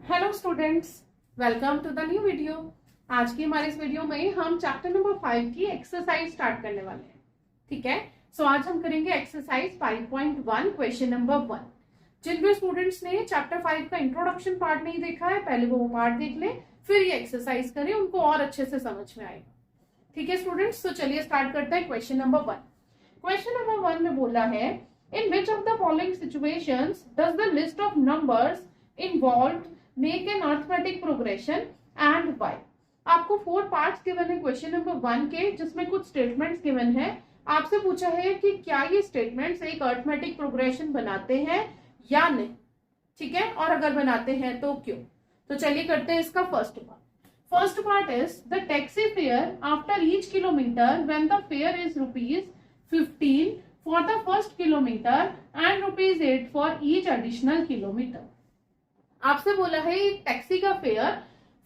Hello students, welcome to the new video. आज की हमारे इस वीडियो में हम चैप्टर नंबर 5 की एक्सरसाइज स्टार्ट करने वाले हैं। ठीक है, सो आज हम करेंगे एक्सरसाइज 5.1 क्वेश्चन नंबर 1। जिन भी स्टूडेंट्स ने चैप्टर 5 का इंट्रोडक्शन पार्ट नहीं देखा है, पहले वो पार्ट देख ले, फिर ये एक्सरसाइज करें, उनको और अच्छे से समझ में आएगा। ठीक है स्टूडेंट्स, तो चलिए स्टार्ट करते हैं क्वेश्चन नंबर 1। क्वेश्चन नंबर 1 में बोला है, in which of the following situations does the list of numbers involved make an arithmetic progression and why. आपको 4 पार्ट्स गिवन है क्वेश्चन नंबर 1 के, जिसमें कुछ स्टेटमेंट्स गिवन है। आपसे पूछा है कि क्या ये स्टेटमेंट्स एक अरिथमेटिक प्रोग्रेशन बनाते हैं या नहीं। ठीक है, और अगर बनाते हैं तो क्यों। तो चलिए करते हैं इसका first part. First part is the taxi fare after each kilometre when the fair is ₹15 for the first kilometre and ₹8 for each additional kilometre. आपसे बोला है टैक्सी का फेयर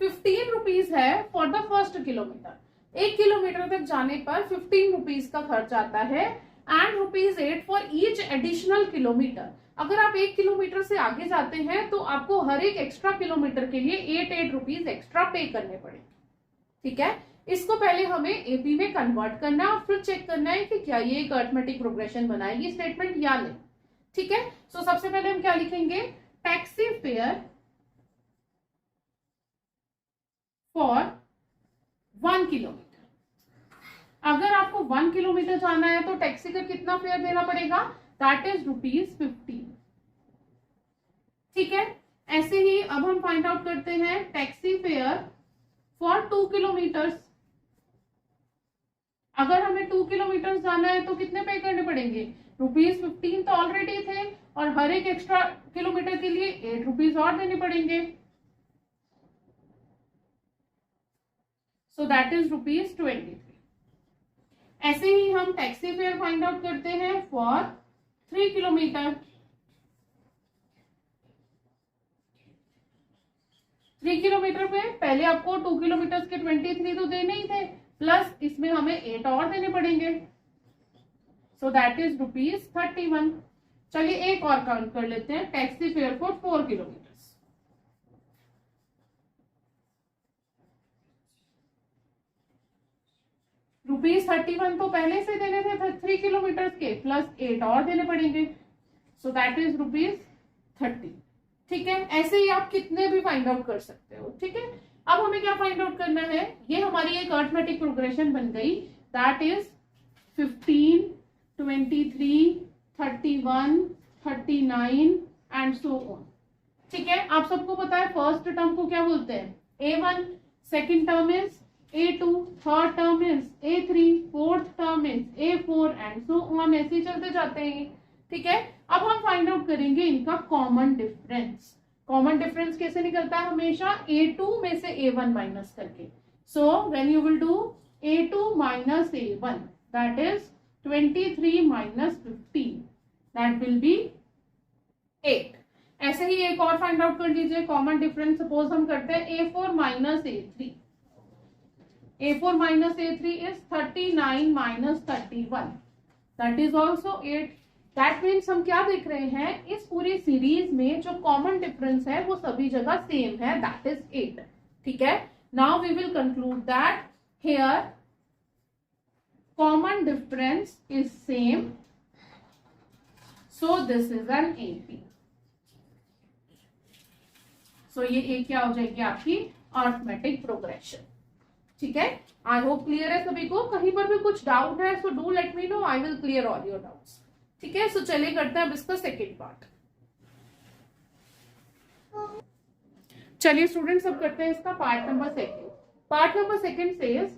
15 रुपीज है for the first kilometre. 1 kilometre तक जाने पर 15 rupees का खर्च आता है and ₹8 for each additional kilometre. अगर आप 1 किलोमीटर से आगे जाते हैं तो आपको हर एक एक्स्ट्रा किलोमीटर के लिए 8 रुपीज एक्स्ट्रा पे करने पड़े। ठीक है, इसको पहले हमें एपी में कन्वर्ट करना है और फिर चेक करना है कि क्या ये एक अरिथमेटिक प्रोग्रेशन बनाएगी स्टेटमेंट या नहीं। ठीक है, सो सबसे पहले हम क्या लिखेंगे, टैक्सी फेयर फॉर 1 किलोमीटर। अगर आपको 1 किलोमीटर जाना है तो टैक्सी का कितना फेयर देना पड़ेगा, दैट इज ₹15। ठीक है, ऐसे ही अब हम फाइंड आउट करते हैं टैक्सी फेयर फॉर 2 किलोमीटर्स। अगर हमें 2 किलोमीटर जाना है तो कितने पे करने पड़ेंगे, ₹15 तो ऑलरेडी थे और हर एक एक्स्ट्रा किलोमीटर के लिए 8 रुपीज और देने पड़ेंगे। So that is ₹23। ऐसे ही हम टैक्सी फेयर फाइंड आउट करते हैं फॉर 3 किलोमीटर। 3 किलोमीटर पे पहले आपको 2 किलोमीटर के 23 तो देने ही थे, प्लस इसमें हमें 8 और देने पड़ेंगे। So that is ₹31। चलिए एक और काउंट कर लेते हैं, टैक्सी फेयर फॉर 4 किलोमीटर। ₹31 तो पहले से देने थे 3 किलोमीटर के, प्लस 8 और देने पड़ेंगे। So that is ₹30। ठीक है, ऐसे ही आप कितने भी फाइंड आउट कर सकते हो। ठीक है, अब हमें क्या फाइंड आउट करना है, ये हमारी एक अरिथमेटिक प्रोग्रेशन बन गई, that is 15, 23, 31, 39 and so on. ठीक है, आप सबको पता है फर्स्ट टर्म को क्या बोलते हैं, A1, second term is A2, third term is A3, fourth term is A4 and so on, ऐसे ही चलते जाते हैं। ठीक है, अब हम फाइंड आउट करेंगे इनका कॉमन डिफरेंस। कॉमन डिफरेंस कैसे निकलता है, हमेशा A2 में से A1 माइनस करके। So when you will do A2 minus A1, that is 23 minus 15, that will be 8। ऐसे ही एक और फाइंड आउट कर लीजिए कॉमन डिफरेंस। सपोज हम करते हैं A4 minus A3। A4 minus A3 is 39 minus 31. That is also 8. That means हम क्या देख रहे हैं, इस पूरी सीरीज में जो कॉमन डिफरेंस है वो सभी जगह सेम है, that is 8. ठीक है, now we will conclude that here common difference is same, so this is an AP. So ये एक क्या हो जाएगी आपकी अरिथमेटिक प्रोग्रेशन। ठीक है, आई होप क्लियर है सभी को। कहीं पर भी कुछ डाउट है so do let me know, I will clear all your doubts. ठीक है, सो चलिए करते हैं अब इसका सेकेंड पार्ट। चलिए स्टूडेंट्स अब करते हैं इसका part number second. Part number second says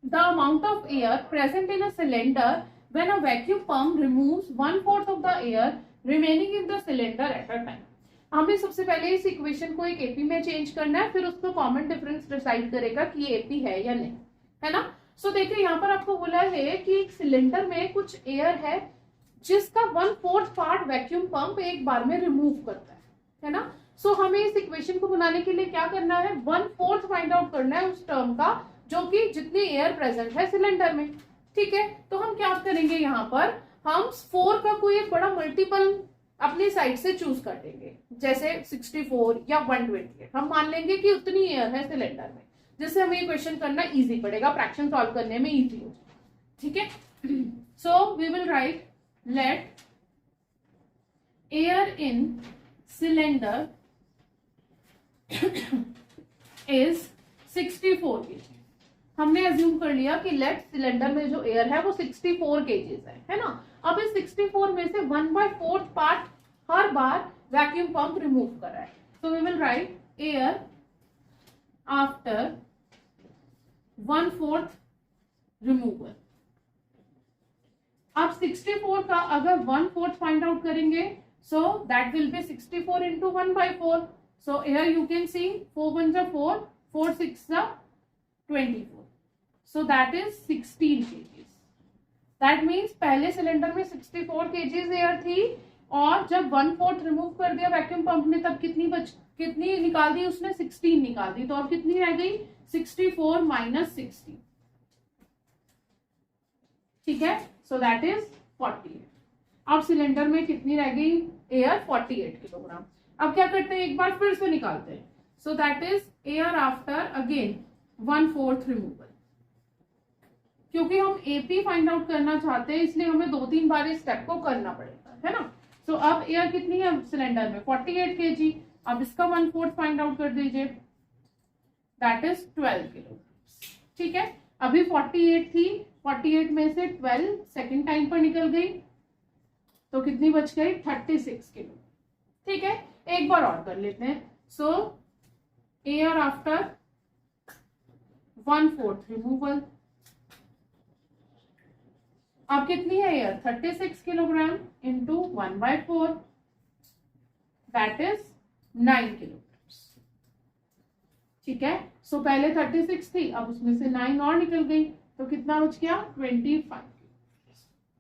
the amount of air present in a cylinder when a vacuum pump removes 1/4 of the air remaining in the cylinder at a time. हमें सबसे पहले इस equation को एक AP में change करना है, फिर उसको कॉमन डिफरेंस डिसाइड करेगा कि ये एपी है या नहीं, है ना। सो देखिए यहाँ पर आपको बोला है कि एक सिलेंडर में कुछ एयर है जिसका 1/4 पार्ट वैक्यूम पंप एक बार में रिमूव करता है ना। सो हमें इस इक्वेशन को बनाने के लिए क्या करना है, 1/4 फाइंड आउट करना है उस टर्म का जो कि जितनी एयर प्रेजेंट है सिलेंडर में। ठीक है, तो हम क्या करेंगे, यहाँ पर हम 4 का कोई एक बड़ा मल्टीपल अपनी साइड से चूज कर लेंगे, जैसे 64 या 128 हम मान लेंगे कि उतनी एयर है सिलेंडर में, जिससे हमें ये क्वेश्चन करना इजी पड़ेगा, फ्रैक्शन सॉल्व करने में इजी हो जाएगा। ठीक है, so we will write let air in cylinder is 64 kg। हमने अज्यूम कर लिया कि लेफ्ट सिलेंडर में जो एयर है वो 64 kg है ना। अब इस 64 में से 1/4 पार्ट हर बार वैक्यूम पंप रिमूव कर रहा है, so we will write air after 1/4 removal. अब 64 का अगर 1/4 फाइंड आउट करेंगे, so that will be 64 into 1/4. So here you can see 4 1s are 4, 4 6 are 24. So that is 16 kgs. That means पहले cylinder में 64 kgs air थी, और जब 1/4 remove कर दिया वैक्यूम पंप ने, तब कितनी निकाल दी उसने? 16 निकाल दी। तो अब कितनी रह गई? 64 माइनस 16। ठीक है, सो दैट इज 48। अब सिलेंडर में कितनी रह गई एयर? 48 किलोग्राम। अब क्या करते हैं, एक बार फिर से निकालते हैं। So that is air after again 1/4 removal. क्योंकि हम एपी फाइंड आउट करना चाहते हैं, इसलिए हमें 2-3 बार इस स्टेप को करना पड़ेगा, है ना। सो अब एयर कितनी है सिलेंडर में? 48 kg। अब इसका 1/4 फाइंड आउट कर दीजिए, दैट इज 12 किलो। ठीक है, अभी 48 थी, 48 में से 12 सेकेंड टाइम पर निकल गई, तो कितनी बच गई? 36 किलो। ठीक है, एक बार और कर लेते हैं। सो एयर आफ्टर 1/4 रिमूवल। अब कितनी है air? 36 kilogram into 1/4, that is 9 kilogram. ठीक है, सो पहले 36 थी, अब उसमें से 9 और निकल गई, तो कितना बच गया? 25।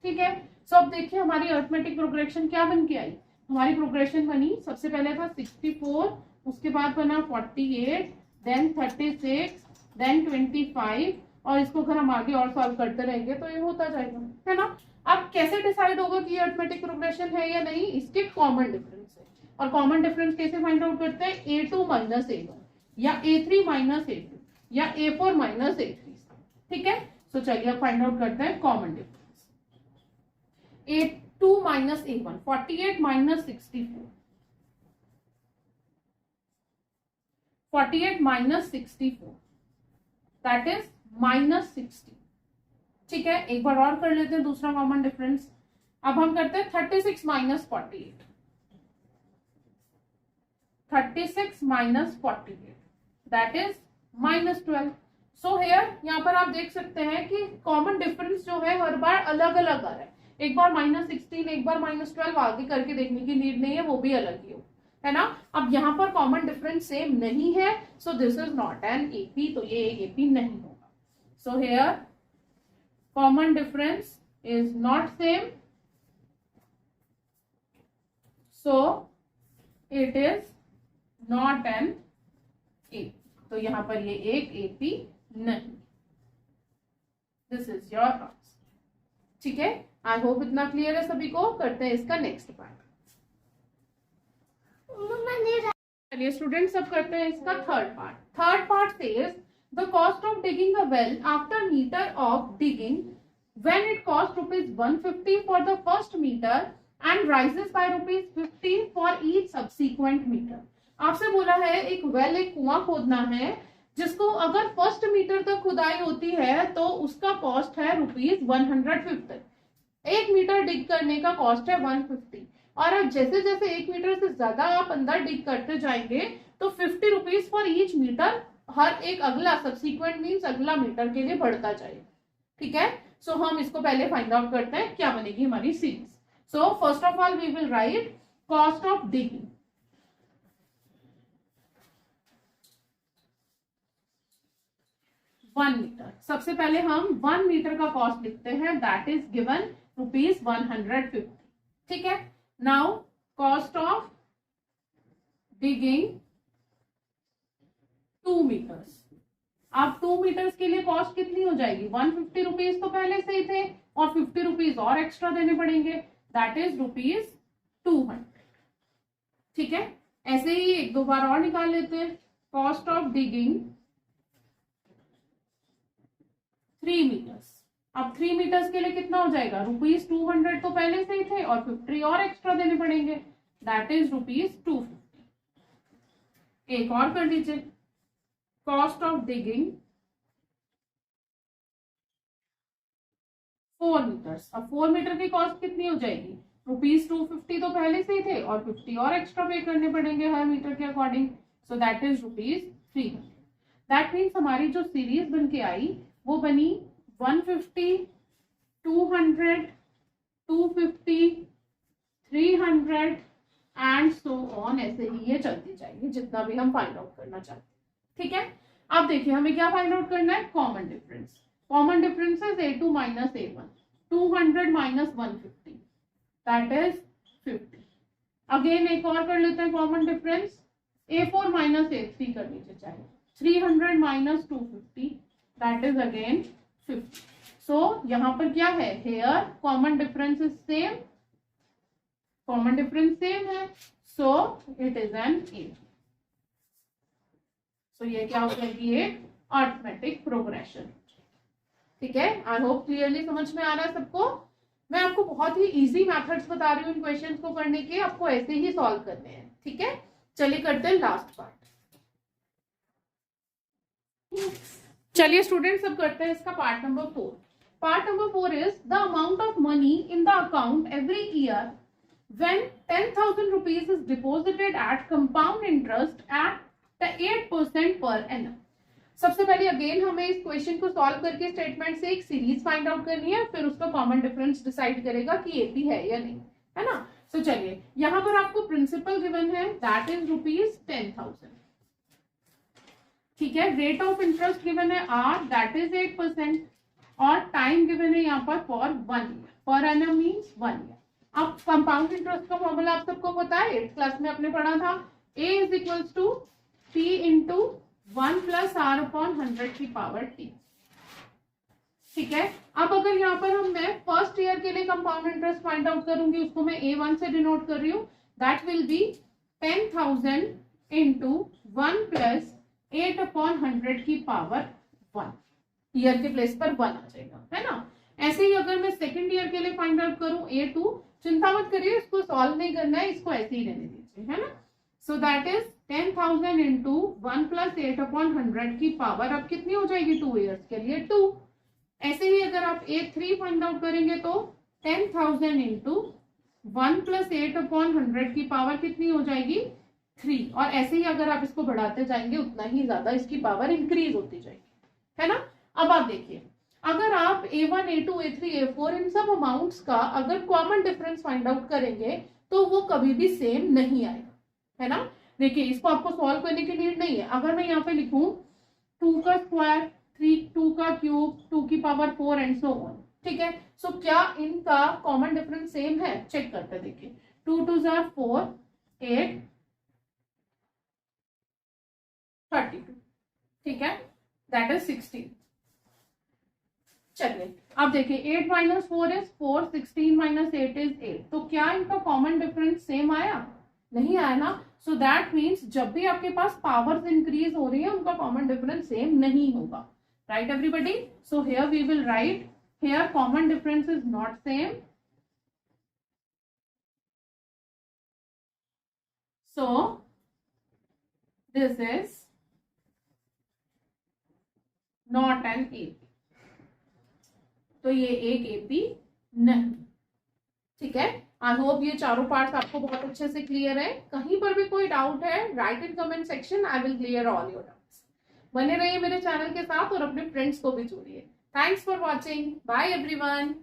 ठीक है, सो अब देखिए हमारी अरिथमेटिक प्रोग्रेशन क्या बन के आई। हमारी प्रोग्रेशन बनी, सबसे पहले था 64, उसके बाद बना 48, देन 36, देन 25, और इसको अगर हम आगे और सॉल्व करते रहेंगे तो ये होता जाएगा, है ना। अब कैसे डिसाइड होगा कि ये अरिथमेटिक प्रोग्रेशन है या नहीं? इसके कॉमन डिफरेंस है, और कॉमन डिफरेंस कैसे फाइंड आउट करते हैं? A2 माइनस A1, या A3 माइनस A2, या A4 माइनस A3। ठीक है, तो चलिए अब फाइंड आउट करते हैं common difference. A2 minus A1, 48 minus 64, 48 minus 64, that is minus 60। ठीक है, एक बार और कर लेते हैं दूसरा कॉमन डिफरेंस। अब हम करते हैं 36 minus 48, 36 minus 48, that is minus 12। So here यहाँ पर आप देख सकते हैं कि कॉमन डिफरेंस जो है हर बार अलग अलग आ रहा है। एक बार -16, एक बार -12, आगे करके देखने की नीड नहीं है, वो भी अलग ही हो, है ना। अब यहाँ पर कॉमन डिफरेंस सेम नहीं है, so this is not an AP, तो ये एपी नहीं होगा। So here common difference is not same, so it is not an AP. तो यहां पर ये एक एपी नहीं। This is your answer. ठीक है, आई होप इतना क्लियर है सभी को। करते हैं इसका नेक्स्ट पार्ट। चलिए स्टूडेंट, सब करते हैं इसका third part. Third part says the cost of digging a well after meter of digging when it cost ₹150 for the first meter and rises by ₹15 for each subsequent meter. आपसे बोला है एक well, एक कुआं खोदना है, जिसको अगर फर्स्ट मीटर तक खुदाई होती है तो उसका कॉस्ट है ₹150। 1 मीटर डिग करने का कॉस्ट है 150, और अब जैसे जैसे 1 मीटर से ज्यादा आप अंदर डिग करते जाएंगे तो ₹50 फॉर ईच मीटर, हर एक अगला सब्सिक्वेंट मीन्स अगला मीटर के लिए बढ़ता जाएगा। ठीक है, सो हम इसको पहले फाइंड आउट करते हैं क्या बनेगी हमारी सीरीज। So first of all we will write cost of digging. 1 meter, सबसे पहले हम 1 मीटर का कॉस्ट लिखते हैं, दैट इज गिवन ₹150। ठीक है, now cost of digging 2 meters. अब 2 मीटर्स के लिए कॉस्ट कितनी हो जाएगी? ₹150 तो पहले से ही थे, और ₹50 और एक्स्ट्रा देने पड़ेंगे, दैट इज ₹200। ठीक है, ऐसे ही एक दो बार और निकाल लेते हैं। Cost of digging 3 meters. अब 3 मीटर्स के लिए कितना हो जाएगा, ₹200 तो पहले से ही थे और 50 और एक्स्ट्रा देने पड़ेंगे, दैट इज ₹250। एक और कर लीजिए, कॉस्ट ऑफ डिगिंग 4 मीटर्स। अब 4 मीटर की कॉस्ट कितनी हो जाएगी, ₹250 तो पहले से ही थे और 50 और एक्स्ट्रा पे करने पड़ेंगे हर मीटर के according, so that is ₹300। That means हमारी जो सीरीज बन के आई वो बनी 150, 200, 250, 300 एंड सो ऑन, ऐसे ही ये चलती जाएगी जितना भी हम फाइंड आउट करना चाहते हैं। ठीक है, अब देखिए हमें क्या फाइंड आउट करना है, common difference. Common difference is A2 minus A1, 200 minus 150, that is 50। Again एक और कर लेते हैं common difference, A4 minus A3 कर लीजिए चाहे, 300 minus 250, that is again 50। So यहां पर क्या है, here common difference is same, common difference same है, so it is an A। So ये क्या हो जाएगी, एक अरिथमेटिक प्रोग्रेशन। ठीक है, आई होप क्लियरली समझ में आ रहा है सबको। मैं आपको बहुत ही इजी मेथड्स बता रही हूँ इन क्वेश्चंस को करने के, आपको ऐसे ही सॉल्व करने हैं। ठीक है, चलिए करते हैं लास्ट पार्ट। चलिए स्टूडेंट्स अब करते हैं इसका part number 4। Part number 4 is the amount of money in the account every year when 10,000 rupees is deposited at compound interest at 8% per annum। सबसे पहले अगेन हमें इस क्वेश्चन को सॉल्व करके स्टेटमेंट से एक सीरीज फाइंड आउट करनी है, फिर उसका कॉमन डिफरेंस डिसाइड करेगा कि एपी है या नहीं, है ना। सो चलिए यहां पर आपको प्रिंसिपल गिवन है, दैट इज ₹10,000। ठीक है, रेट ऑफ इंटरेस्ट गिवन है R, दैट इज 8%, और टाइम गिवन है यहाँ पर for 1 year, per annum means 1 year. अब कंपाउंड इंटरेस्ट का फॉर्मूला आप सबको पता है, 8th क्लास में आपने पढ़ा था, A is equals to P into 1 plus R upon 100 की पावर T। ठीक है, अब अगर यहाँ पर मैं फर्स्ट ईयर के लिए कंपाउंड इंटरेस्ट फाइंड आउट करूंगी, उसको मैं A1 से डिनोट कर रही हूँ, that will be 10,000 into 1 plus 8 upon 100 की पावर 1, ईयर के प्लेस पर 1 आ जाएगा, है ना। ऐसे ही अगर मैं सेकेंड ईयर के लिए फाइंड आउट करूं A2, चिंता मत करिए, इसको सॉल्व नहीं करना है, इसको ऐसे ही रहने दीजिए, है ना। So that is 10,000 into 1 plus 8 upon 100 की पावर अब कितनी हो जाएगी 2 ईयर्स के लिए 2। ऐसे ही अगर आप A3 फाइंड आउट करेंगे तो 10,000 इंटू 1 प्लस 8 अपॉन 100 की पावर कितनी हो जाएगी 3, और ऐसे ही अगर आप इसको बढ़ाते जाएंगे उतना ही ज्यादा इसकी पावर इंक्रीज होती जाएगी, है ना। अब आप देखिए, अगर आप A1, A2, A3, A4 इन सब अमाउंट्स का अगर कॉमन डिफरेंस फाइंड आउट करेंगे तो वो कभी भी सेम नहीं आएगा, है ना। देखिए इसको आपको सॉल्व करने की नीड नहीं है। अगर मैं यहाँ पे लिखूं 2 का स्क्वायर, 2 का क्यूब, 2 की पावर 4 एंड सो ऑन, ठीक है। सो क्या इनका कॉमन डिफरेंस सेम है, चेक करते हैं। देखिए 2 2 जार 4, 8, 32, ठीक है, दैट इज 16। चलिए अब देखिए 8 माइनस 4 इज 4, 16 माइनस 8 इज 8, तो क्या इनका कॉमन डिफरेंस सेम आया, नहीं आया ना। सो दैट मीन्स जब भी आपके पास पावर्स इंक्रीज हो रही है उनका कॉमन डिफरेंस सेम नहीं होगा, right everybody. So here we will write here common difference is not same, so this is not an AP, तो ये एक AP नहीं, ठीक है। आई होप ये चारों पार्ट्स आपको बहुत अच्छे से क्लियर है। कहीं पर भी कोई डाउट है, right in comment section, I will clear all your doubts. बने रहिए मेरे चैनल के साथ और अपने फ्रेंड्स को भी जोड़िए। Thanks for watching, bye everyone.